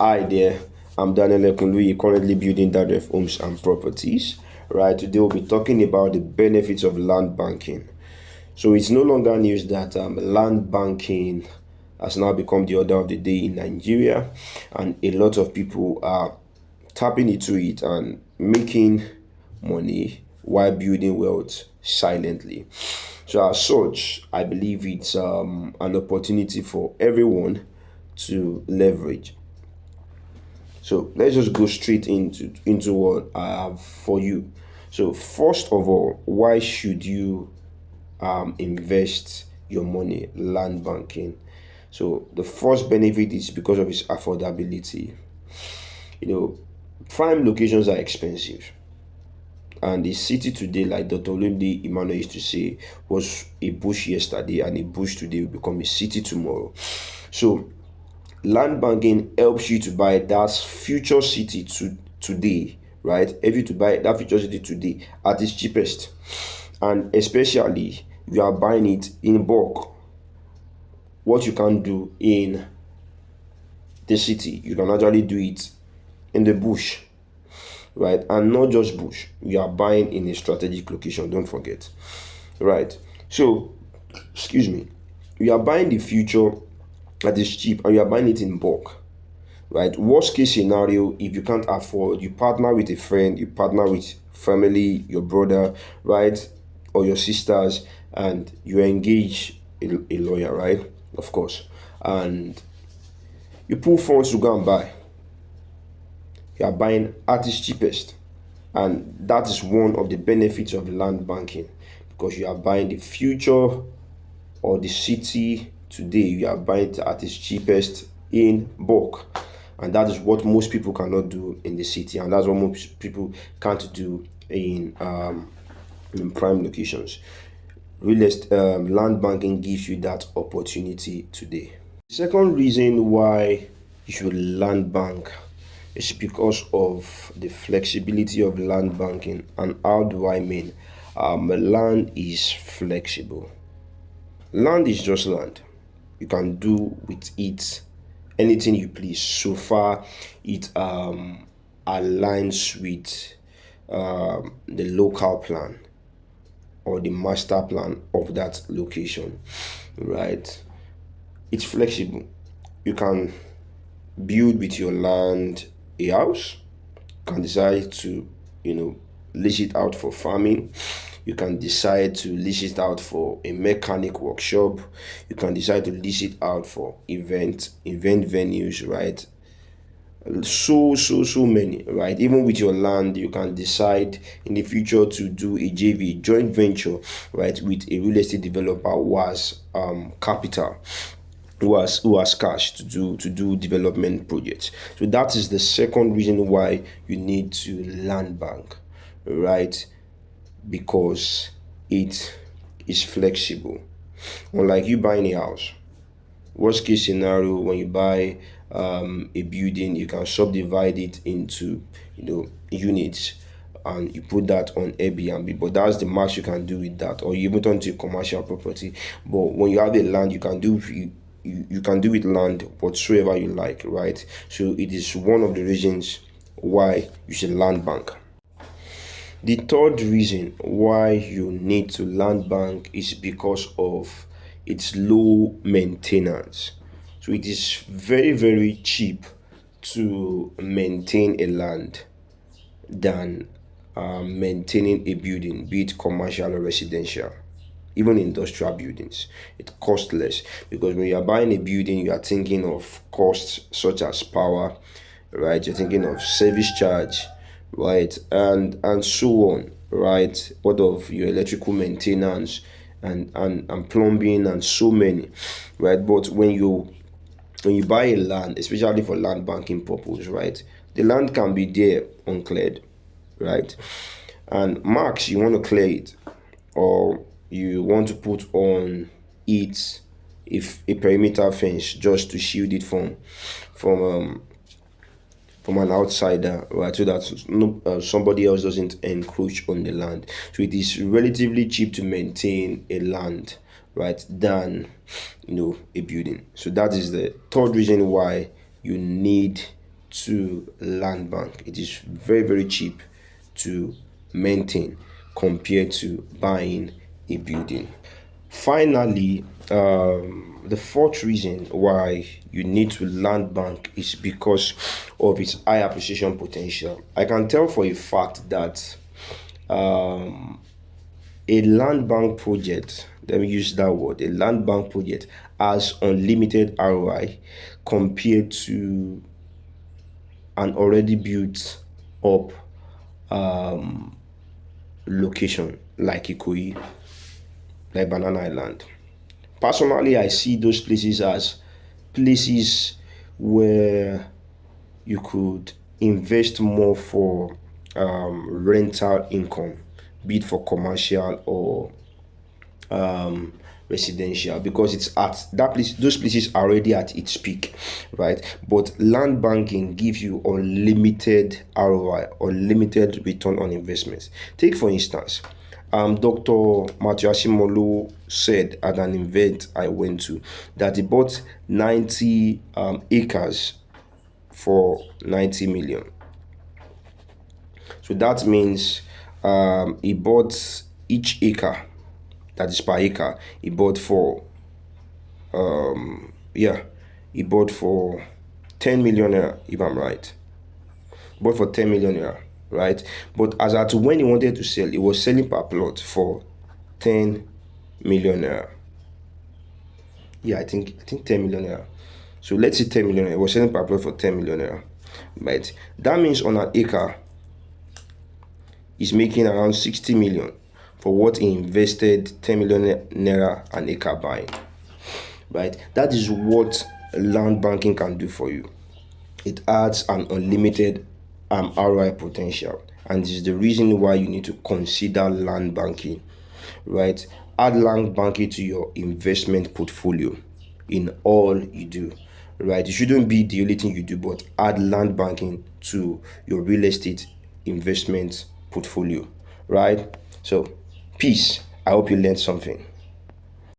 Hi there, I'm Daniel Ekunluyi, currently building Dadref Homes and Properties. Right, today we'll be talking about the benefits of land banking. So it's no longer news that land banking has now become the order of the day in Nigeria, and a lot of people are tapping into it and making money while building wealth silently. So as such, I believe it's an opportunity for everyone to leverage. So let's just go straight into what I have for you. So first of all, why should you invest your money land banking? So the first benefit is because of its affordability. You know, prime locations are expensive, and the city today, like Dr. Olumide Emmanuel used to say, was a bush yesterday, and a bush today will become a city tomorrow. So land banking helps you to buy that future city today, right? Help you to buy that future city today at its cheapest, and especially if you are buying it in bulk. What you can do in the city, you can actually do it in the bush, right? And not just bush. You are buying in a strategic location. Don't forget, right? So, excuse me, you are buying the future that is cheap, and you are buying it in bulk, right? Worst case scenario, if you can't afford, you partner with a friend, you partner with family, your brother, right, or your sisters, and you engage a lawyer, right, of course, and you pull funds to go and buy. You are buying at its cheapest, and that is one of the benefits of land banking, because you are buying the future or the city today. You are buying it at its cheapest in bulk, and that is what most people cannot do in the city, and that's what most people can't do in prime locations. Land banking gives you that opportunity today. The second reason why you should land bank is because of the flexibility of land banking. And how do I mean? Land is flexible. Land is just land. You can do with it anything you please, so far it aligns with the local plan or the master plan of that location, right? It's flexible. You can build with your land a house. You can decide to, lease it out for farming. You can decide to lease it out for a mechanic workshop. You can decide to lease it out for event venues, right? So many, right? Even with your land, you can decide in the future to do a JV, joint venture, right, with a real estate developer who has capital, who has cash to do development projects. So that is the second reason why you need to land bank, right? Because it is flexible. Unlike you buying a house, worst case scenario, when you buy a building, you can subdivide it into units, and you put that on Airbnb, but that's the max you can do with that, or you even turn to commercial property. But when you have a land, you can do with land whatsoever you like, right? So it is one of the reasons why you should land bank. The third reason why you need to land bank is because of its low maintenance. So it is very, very cheap to maintain a land than maintaining a building, be it commercial or residential. Even industrial buildings, it costs less, because when you are buying a building, you are thinking of costs such as power, right? You're thinking of service charge, right, and so on, right? What of your electrical maintenance and plumbing and so many, right? But when you buy a land, especially for land banking purpose, right, the land can be there uncleared, right? And max, you want to clear it, or you want to put on it if a perimeter fence, just to shield it from um from an outsider, right? So that no somebody else doesn't encroach on the land. So it is relatively cheap to maintain a land, right, than a building. So that is the third reason why you need to land bank. It is very, very cheap to maintain compared to buying a building. Finally, the fourth reason why you need to land bank is because of its high appreciation potential. I can tell for a fact that a land bank project, let me use that word, a land bank project has unlimited ROI compared to an already built up location like Ikoyi, like Banana Island. Personally, I see those places as places where you could invest more for rental income, be it for commercial or residential, because it's at that place, those places are already at its peak, right? But land banking gives you unlimited ROI, unlimited return on investments. Take for instance, Dr. Matthew Ashimolu said at an event I went to that he bought 90 acres for 90 million. So that means he bought each acre, that is per acre, he bought for he bought for 10 million naira, if I'm right. Bought for 10 million naira, right? But as at when he wanted to sell, he was selling per plot for 10 million naira. Yeah, I think 10 million naira. So let's say 10 million naira. He was selling per plot for 10 million naira. Right? That means on an acre, he's making around 60 million for what he invested 10 million naira an acre buying. Right? That is what land banking can do for you. It adds an unlimited ROI potential, and this is the reason why you need to consider land banking. Right? Add land banking to your investment portfolio in all you do. Right? It shouldn't be the only thing you do, but add land banking to your real estate investment portfolio. Right? So, peace. I hope you learned something.